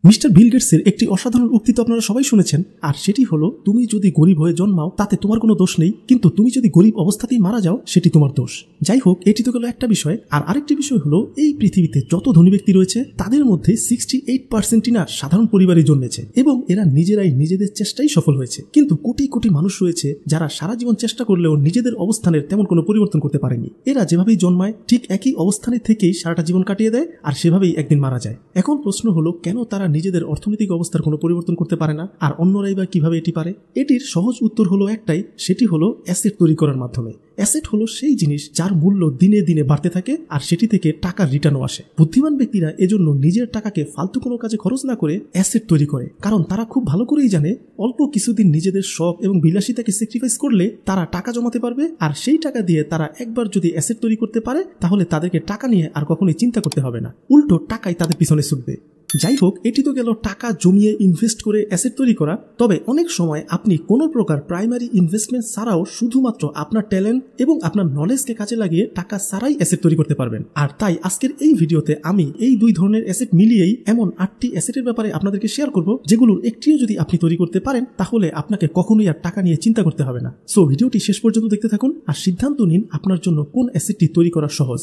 Mister বিল গেটসের একটি অসাধারণ উক্তি তো আপনারা সবাই শুনেছেন, আর সেটি হলো, তুমি যদি গরিব হয়ে জন্মাও তাতে তোমার কোনো দোষ নেই, কিন্তু তুমি যদি গরিব অবস্থাতেই মারা যাও সেটি তোমার দোষ। যাই হোক, এটি তো গেল একটা বিষয়। আর আরেকটি বিষয় হলো, এই পৃথিবীতে যত ধনী ব্যক্তি রয়েছে তাদের মধ্যে 68% না সাধারণ পরিবারে জন্মেছে এবং এরা নিজেরাই নিজেদের চেষ্টাই সফল হয়েছে। কিন্তু কোটি কোটি মানুষ রয়েছে যারা সারা জীবন চেষ্টা করলেও নিজেদের অবস্থানের তেমন কোনো পরিবর্তন করতে পারেনি। এরা যেভাবেই জন্মায় ঠিক একই অবস্থানে থেকেই সারাটা জীবন কাটিয়ে দেয় আর সেভাবেই একদিন মারা যায়। এখন প্রশ্ন হলো, কেন তারা নিজেদের অর্থনৈতিক অবস্থার কোনো পরিবর্তন করতে পারে না, আর অন্যরাই বা কিভাবে এটি পারে? এটির সহজ উত্তর হলো একটাই, সেটি হলো অ্যাসেট তৈরি করার মাধ্যমে। অ্যাসেট হলো সেই জিনিস যার মূল্য দিনে দিনে বাড়তে থাকে আর সেটি থেকে টাকার রিটার্নও আসে। বুদ্ধিমান ব্যক্তিরা এজন্য নিজের টাকাকে ফালতু কোনো কাজে খরচ না করে অ্যাসেট তৈরি করে, কারণ তারা খুব ভালো করেই জানে অল্প কিছুদিন নিজেদের শখ এবং বিলাসিতাকে স্যাক্রিফাইস করলে তারা টাকা জমাতে পারবে, আর সেই টাকা দিয়ে তারা একবার যদি অ্যাসেট তৈরি করতে পারে তাহলে তাদেরকে টাকা নিয়ে আর কখনোই চিন্তা করতে হবে না, উল্টো টাকাই তাদের পিছনে ছুটবে। যাই হোক, এটি তো গেল টাকা জমিয়ে ইনভেস্ট করে অ্যাসেট তৈরি করা। তবে অনেক সময় আপনি কোনো প্রকার প্রাইমারি ইনভেস্টমেন্ট ছাড়াও শুধুমাত্র আপনার ট্যালেন্ট এবং আপনার নলেজকে কাজে লাগিয়ে টাকা ছাড়াই অ্যাসেট তৈরি করতে পারবেন। আর তাই আজকের এই ভিডিওতে আমি এই দুই ধরনের অ্যাসেট মিলিয়েই এমন 8টি অ্যাসেটের ব্যাপারে আপনাদেরকে শেয়ার করব, যেগুলোর একটিও যদি আপনি তৈরি করতে পারেন তাহলে আপনাকে কখনোই আর টাকা নিয়ে চিন্তা করতে হবে না। সো ভিডিওটি শেষ পর্যন্ত দেখতে থাকুন আর সিদ্ধান্ত নিন আপনার জন্য কোন অ্যাসেটটি তৈরি করা সহজ।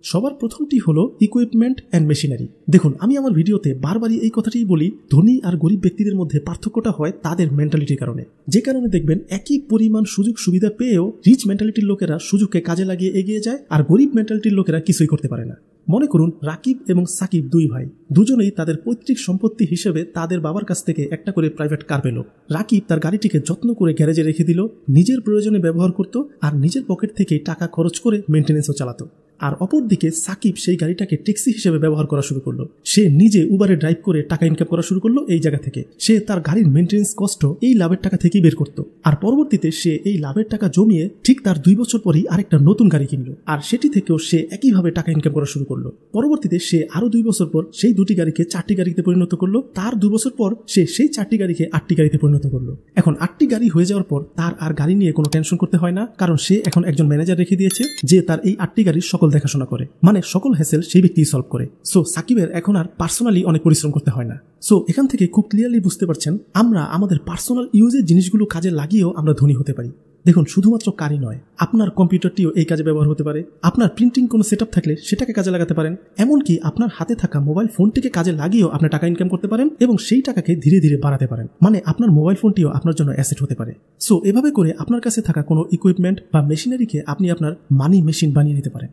সবার প্রথমটি হলো ইকুইপমেন্ট অ্যান্ড মেশিনারি। দেখুন, আমি আমার ভিডিওতে বারবারই এই কথাটিই বলি, ধনী আর গরিব ব্যক্তিদের মধ্যে পার্থক্যটা হয় তাদের মেন্টালিটির কারণে। যে কারণে দেখবেন একই পরিমাণ সুযোগ সুবিধা পেয়েও রিচ মেন্টালিটির লোকেরা সুযোগকে কাজে লাগিয়ে এগিয়ে যায় আর গরিব মেন্টালিটির লোকেরা কিছুই করতে পারে না। মনে করুন, রাকিব এবং সাকিব দুই ভাই, দুজনেই তাদের পৈতৃক সম্পত্তি হিসেবে তাদের বাবার কাছ থেকে একটা করে প্রাইভেট কার পেল। রাকিব তার গাড়িটিকে যত্ন করে গ্যারেজে রেখে দিল, নিজের প্রয়োজনে ব্যবহার করত আর নিজের পকেট থেকেই টাকা খরচ করে মেনটেন্যান্সও চালাতো। আর অপরদিকে সাকিব সেই গাড়িটাকে ট্যাক্সি হিসেবে ব্যবহার করা শুরু করলো। সে নিজে উবারে ড্রাইভ করে টাকা ইনকাম করা শুরু করলো এই জায়গা থেকে। সে তার গাড়ির মেনটেন্যান্স কষ্ট এই লাভের টাকা থেকেই বের করতো। আর পরবর্তীতে সে এই লাভের টাকা জমিয়ে ঠিক তার 2 বছর পরই আরেকটা নতুন গাড়ি কিনলো, আর সেটি থেকেও সে একইভাবে টাকা ইনকাম করা শুরু করলো। পরবর্তীতে সে আরো 2 বছর পর সেই 2টি গাড়িকে 4টি গাড়িতে পরিণত করলো। তার 2 বছর পর সে সেই 4টি গাড়িকে 8টি গাড়িতে পরিণত করলো। এখন 8টি গাড়ি হয়ে যাওয়ার পর তার আর গাড়ি নিয়ে কোনো টেনশন করতে হয় না, কারণ সে এখন একজন ম্যানেজার রেখে দিয়েছে যে তার এই 8টি গাড়ির সকল দেখাশোনা করে, মানে সকল হ্যাসেল সেই ব্যক্তি সলভ করে। সো সাকিবের এখন আর পার্সোনালি অনেক পরিশ্রম করতে হয় না। সো এখান থেকে খুব ক্লিয়ারলি বুঝতে পারছেন, আমরা আমাদের পার্সোনাল ইউজের জিনিসগুলো কাজে লাগিয়েও আমরা ধনী হতে পারি। দেখুন, শুধুমাত্র কারই নয়, আপনার কম্পিউটারটিও এই কাজে ব্যবহার হতে পারে। আপনার প্রিন্টিং কোনো সেটআপ থাকলে সেটাকে কাজে লাগাতে পারেন। এমনকি আপনার হাতে থাকা মোবাইল ফোনটিকে কাজে লাগিয়েও আপনি টাকা ইনকাম করতে পারেন এবং সেই টাকাকে ধীরে ধীরে বাড়াতে পারেন। মানে আপনার মোবাইল ফোনটিও আপনার জন্য অ্যাসেট হতে পারে। সো এভাবে করে আপনার কাছে থাকা কোনো ইকুইপমেন্ট বা মেশিনারিকে আপনি আপনার মানি মেশিন বানিয়ে নিতে পারেন।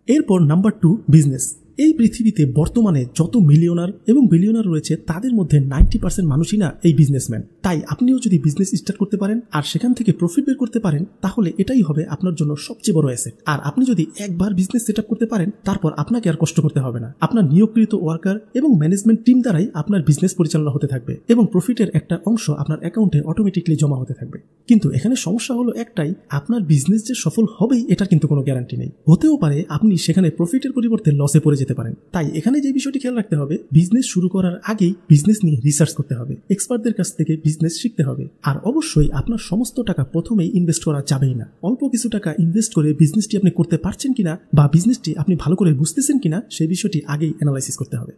এরপর নাম্বার 2, বিজনেস। এই পৃথিবীতে বর্তমানে যত মিলিয়নার এবং বিলিয়নার রয়েছে তাদের মধ্যে 90% মানুষই না এই বিজনেসম্যান। তাই আপনিও যদি বিজনেস স্টার্ট করতে পারেন আর সেখান থেকে প্রফিট বের করতে পারেন তাহলে এটাই হবে আপনার জন্য সবচেয়ে বড় অ্যাসেট। আর আপনি যদি একবার বিজনেস সেটআপ করতে পারেন তারপর আপনাকে আর কষ্ট করতে হবে না। আপনার নিয়োগকৃত ওয়ার্কার এবং ম্যানেজমেন্ট টিম দ্বারাই আপনার বিজনেস পরিচালনা হতে থাকবে এবং প্রফিটের একটা অংশ আপনার অ্যাকাউন্টে অটোমেটিকলি জমা হতে থাকবে। কিন্তু এখানে সমস্যা হলো একটাই, আপনার বিজনেস যে সফল হবেই এটার কিন্তু কোনো গ্যারান্টি নেই। হতেও পারে আপনি সেখানে প্রফিটের পরিবর্তে লসে পড়ে যেতে পারেন। তাই এখানে যে বিষয়টি খেয়াল রাখতে হবে, বিজনেস শুরু করার আগেই বিজনেস নিয়ে রিসার্চ করতে হবে, এক্সপার্টদের কাছ থেকে বিজনেস শিখতে হবে। আর অবশ্যই আপনার সমস্ত টাকা প্রথমেই ইনভেস্ট করা যাবেই না। অল্প কিছু টাকা ইনভেস্ট করে বিজনেসটি আপনি করতে পারছেন কিনা বা বিজনেসটি আপনি ভালো করে বুঝতেছেন কিনা সেই বিষয়টি আগেই অ্যানালাইসিস করতে হবে।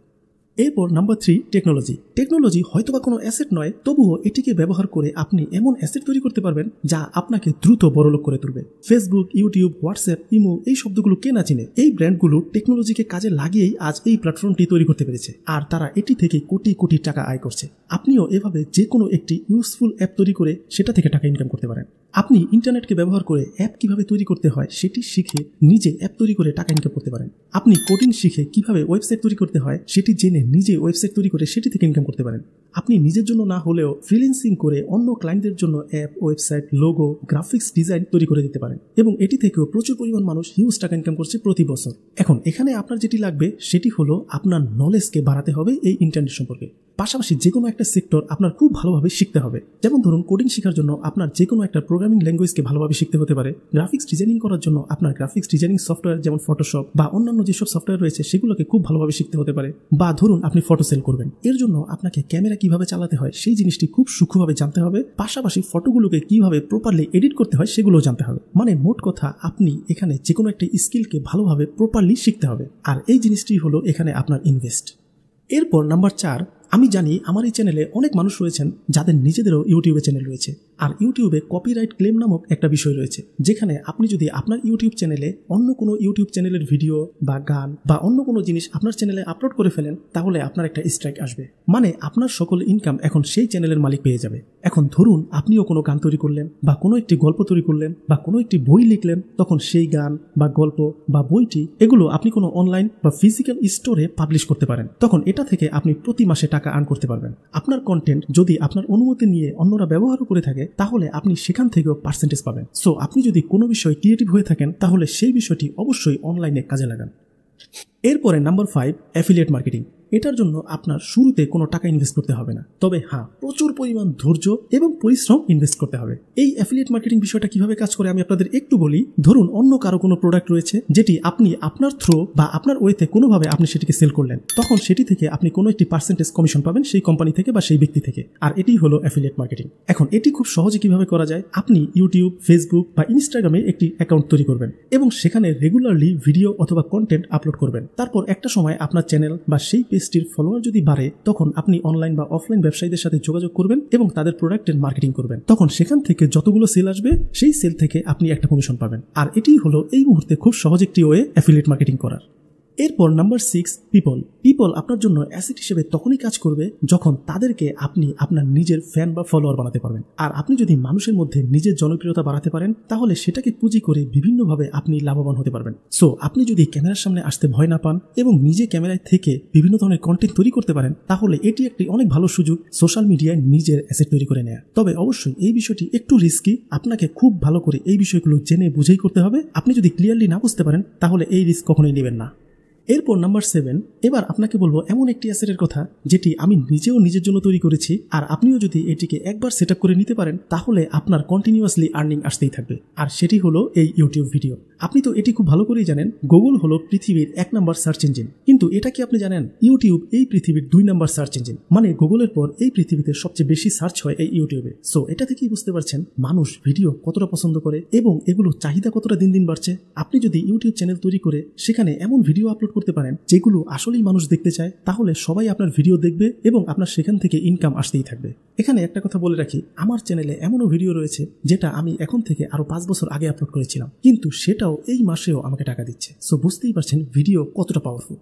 এরপর নাম্বার 3, টেকনোলজি। টেকনোলজি হয়তোবা কোনো অ্যাসেট নয়, তবুও এটিকে ব্যবহার করে আপনি এমন অ্যাসেট তৈরি করতে পারবেন যা আপনাকে দ্রুত বড়লোক করে তুলবে। ফেসবুক, ইউটিউব, হোয়াটসঅ্যাপ, ইমো এই শব্দগুলো কে না চিনে? এই ব্র্যান্ডগুলো টেকনোলজিকে কাজে লাগিয়েই আজ এই প্ল্যাটফর্মটি তৈরি করতে পেরেছে আর তারা এটি থেকে কোটি কোটি টাকা আয় করছে। আপনিও এভাবে যে কোনো একটি ইউজফুল অ্যাপ তৈরি করে সেটা থেকে টাকা ইনকাম করতে পারেন। আপনি ইন্টারনেটকে ব্যবহার করে অ্যাপ কিভাবে তৈরি করতে হয় সেটি শিখে নিজে অ্যাপ তৈরি করে টাকা ইনকাম করতে পারেন। আপনি কোডিং শিখে কিভাবে ওয়েবসাইট তৈরি করতে হয় সেটি জেনে নিজে ওয়েবসাইট তৈরি করে সেটি থেকে ইনকাম করতে পারেন। আপনি নিজের জন্য না হলেও ফ্রিল্যান্সিং করে অন্য ক্লায়েন্টদের জন্য app, website, logo, graphics design তৈরি করে দিতে পারেন এবং এটি থেকেও প্রচুর পরিমাণ মানুষ হিউজ টাকা ইনকাম করছে প্রতি বছর। এখন এখানে আপনার যেটি লাগবে সেটি হলো আপনার নলেজকে বাড়াতে হবে এই ইন্টারনেট সম্পর্কে। পাশাপাশি যে কোনো একটা সেক্টর আপনার খুব ভালোভাবে শিখতে হবে। যেমন ধরুন, কোডিং শেখার জন্য আপনার যে কোনো একটা প্রোগ্রামিং ল্যাঙ্গুয়েজকে ভালোভাবে শিখতে হতে পারে। গ্রাফিক্স ডিজাইনিং করার জন্য আপনার গ্রাফিক্স ডিজাইনিং সফটওয়্যার যেমন ফটোশপ বা অন্যান্য যেসব সফটওয়্যার রয়েছে সেগুলোকে খুব ভালোভাবে শিখতে হতে পারে। বা ধরুন আপনি ফটো সেল করবেন, এর জন্য আপনাকে ক্যামেরা কিভাবে চালাতে হয় সেই জিনিসটি খুব সূক্ষ্মভাবে জানতে হবে। পাশাপাশি ফটোগুলোকে কিভাবে প্রপারলি এডিট করতে হয় সেগুলোও জানতে হবে। মানে মোট কথা, আপনি এখানে যে কোনো একটা স্কিলকে ভালোভাবে প্রপারলি শিখতে হবে। আর এই জিনিসটি হলো এখানে আপনার ইনভেস্ট। এরপর নাম্বার 4, আমি জানি আমার এই চ্যানেলে অনেক মানুষ রয়েছেন যাদের নিজেদেরও ইউটিউবে চ্যানেল রয়েছে, আর ইউটিউবে কপিরাইট ক্লেম নামক একটা বিষয় রয়েছে, যেখানে আপনি যদি আপনার ইউটিউব চ্যানেলে অন্য কোনো ইউটিউব চ্যানেলের ভিডিও বা গান বা অন্য কোনো জিনিস আপনার চ্যানেলে আপলোড করে ফেলেন, তাহলে আপনার একটা স্ট্রাইক আসবে। মানে আপনার সকল ইনকাম এখন সেই চ্যানেলের মালিক পেয়ে যাবে। এখন ধরুন আপনিও কোনো গান তৈরি করলেন বা কোনো একটি গল্প তৈরি করলেন বা কোনো একটি বই লিখলেন, তখন সেই গান বা গল্প বা বইটি এগুলো আপনি কোনো অনলাইন বা ফিজিক্যাল স্টোরে পাবলিশ করতে পারেন। তখন এটা থেকে আপনি প্রতি মাসে টাকা আর্ন করতে পারবেন। আপনার কন্টেন্ট যদি আপনার অনুমতি নিয়ে অন্যরা ব্যবহারও করে থাকে, তাহলে আপনি সেখান থেকেও পার্সেন্টেজ পাবেন। সো আপনি যদি কোনো বিষয়ে ক্রিয়েটিভ হয়ে থাকেন, তাহলে সেই বিষয়টি অবশ্যই অনলাইনে কাজে লাগান। এরপরে নাম্বার 5, অ্যাফিলিয়েট মার্কেটিং। এটার জন্য আপনার শুরুতে কোনো টাকা ইনভেস্ট করতে হবে না, তবে হ্যাঁ, প্রচুর পরিমাণ ধৈর্য এবং পরিশ্রম ইনভেস্ট করতে হবে। এই অ্যাফিলিয়েট মার্কেটিং বিষয়টা কিভাবে কাজ করে আমি আপনাদের একটু বলি। ধরুন অন্য কারো কোনো প্রোডাক্ট রয়েছে যেটি আপনি আপনার থ্রো বা আপনার ওয়েতে কোনোভাবে আপনি সেটিকে সেল করলেন, তখন সেটি থেকে আপনি কোনো একটি পার্সেন্টেজ কমিশন পাবেন সেই কোম্পানি থেকে বা সেই ব্যক্তি থেকে, আর এটি হলো অ্যাফিলিয়েট মার্কেটিং। এখন এটি খুব সহজে কিভাবে করা যায়, আপনি ইউটিউব, ফেসবুক বা ইনস্টাগ্রামে একটি অ্যাকাউন্ট তৈরি করবেন এবং সেখানে রেগুলারলি ভিডিও অথবা কন্টেন্ট আপলোড করবেন। তারপর একটা সময় আপনার চ্যানেল বা সেই পেজটির ফলোয়ার যদি বাড়ে, তখন আপনি অনলাইন বা অফলাইন ব্যবসায়ীদের সাথে যোগাযোগ করবেন এবং তাদের প্রোডাক্টের মার্কেটিং করবেন। তখন সেখান থেকে যতগুলো সেল আসবে, সেই সেল থেকে আপনি একটা কমিশন পাবেন। আর এটি হলো এই মুহূর্তে খুব সহজ একটি ওয়ে অ্যাফিলিয়েট মার্কেটিং করার। এরপর নাম্বার 6, পিপল আপনার জন্য অ্যাসেট হিসেবে তখনই কাজ করবে যখন তাদেরকে আপনি আপনার নিজের ফ্যান বা ফলোয়ার বানাতে পারবেন। আর আপনি যদি মানুষের মধ্যে নিজের জনপ্রিয়তা বাড়াতে পারেন, তাহলে সেটাকে পুঁজি করে বিভিন্নভাবে আপনি লাভবান হতে পারবেন। সো আপনি যদি ক্যামেরার সামনে আসতে ভয় না পান এবং নিজে ক্যামেরায় থেকে বিভিন্ন ধরনের কন্টেন্ট তৈরি করতে পারেন, তাহলে এটি একটি অনেক ভালো সুযোগ সোশ্যাল মিডিয়ায় নিজের অ্যাসেট তৈরি করে নেওয়া। তবে অবশ্যই এই বিষয়টি একটু রিস্কি, আপনাকে খুব ভালো করে এই বিষয়গুলো জেনে বুঝেই করতে হবে। আপনি যদি ক্লিয়ারলি না বুঝতে পারেন, তাহলে এই রিস্ক কখনোই নেবেন না। এরপর নাম্বার 7, এবার আপনাকে বলবো এমন একটি অ্যাসেটের কথা যেটি আমি নিজেও নিজের জন্য তৈরি করেছি, আর আপনিও যদি এটিকে একবার সেট আপ করে নিতে পারেন, তাহলে আপনার কন্টিনিউয়াসলি আর্নিং আসতেই থাকবে। আর সেটি হলো এই ইউটিউব ভিডিও। আপনি তো এটি খুব ভালো করেই জানেন, গুগল হলো পৃথিবীর 1 নাম্বার সার্চ ইঞ্জিন, কিন্তু এটা কি আপনি জানেন ইউটিউব এই পৃথিবীর 2 নাম্বার সার্চ ইঞ্জিন। মানে গুগলের পর এই পৃথিবীতে সবচেয়ে বেশি সার্চ হয় এই ইউটিউবে। সো এটা থেকেই বুঝতে পারছেন মানুষ ভিডিও কতটা পছন্দ করে এবং এগুলো চাহিদা কতটা দিন দিন বাড়ছে। আপনি যদি ইউটিউব চ্যানেল তৈরি করে সেখানে এমন ভিডিও আপলোড করতে পারেন যেগুলো আসলেই মানুষ দেখতে চায়, তাহলে সবাই আপনার ভিডিও দেখবে এবং আপনার সেখান থেকে ইনকাম আসতেই থাকবে। এখানে একটা কথা বলে রাখি, আমার চ্যানেলে এমনও ভিডিও রয়েছে যেটা আমি এখন থেকে আরো 5 বছর আগে আপলোড করেছিলাম, কিন্তু সেটাও এই মাসেও আমাকে টাকা দিচ্ছে। সো বুঝতেই পারছেন ভিডিও কতটা পাওয়ারফুল।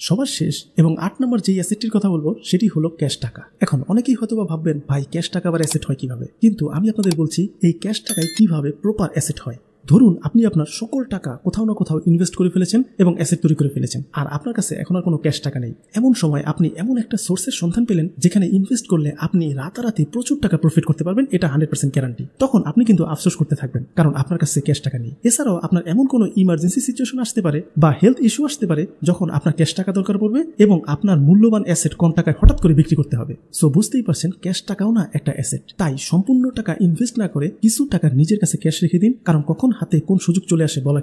সবার শেষ এবং 8 নম্বর যেই অ্যাসেটটির কথা বলবো সেটি হলো ক্যাশ টাকা। এখন অনেকেই হয়তো ভাববেন ভাই ক্যাশ টাকা আবার অ্যাসেট হয় কিভাবে, কিন্তু আমি আপনাদের বলছি এই ক্যাশ টাকায় কিভাবে প্রপার অ্যাসেট হয়। ধরুন আপনি আপনার সকল টাকা কোথাও না কোথাও ইনভেস্ট করে ফেলেছেন এবং অ্যাসেট তৈরি করে ফেলেছেন, আর আপনার কাছে এখন আর কোনো ক্যাশ টাকা নেই। এমন সময় আপনি এমন একটা সোর্সের সন্ধান পেলেন যেখানে ইনভেস্ট করলে আপনি রাতারাতি প্রচুর টাকা প্রফিট করতে পারবেন, এটা 100% গ্যারান্টি। তখন আপনি কিন্তু আফসোস করতে থাকবেন কারণ আপনার কাছে ক্যাশ টাকা নেই। এছাড়াও আপনার এমন কোনো ইমার্জেন্সি সিচুয়েশন আসতে পারে বা হেলথ ইস্যু আসতে পারে যখন আপনার ক্যাশ টাকা দরকার পড়বে এবং আপনার মূল্যবান অ্যাসেট কম টাকায় হঠাৎ করে বিক্রি করতে হবে। সো বুঝতেই পারছেন ক্যাশ টাকাও না একটা অ্যাসেট। তাই সম্পূর্ণ টাকা ইনভেস্ট না করে কিছু টাকা নিজের কাছে ক্যাশ রেখে দিন, কারণ কখন হাতে কোন সুযোগ চলে আসে বলা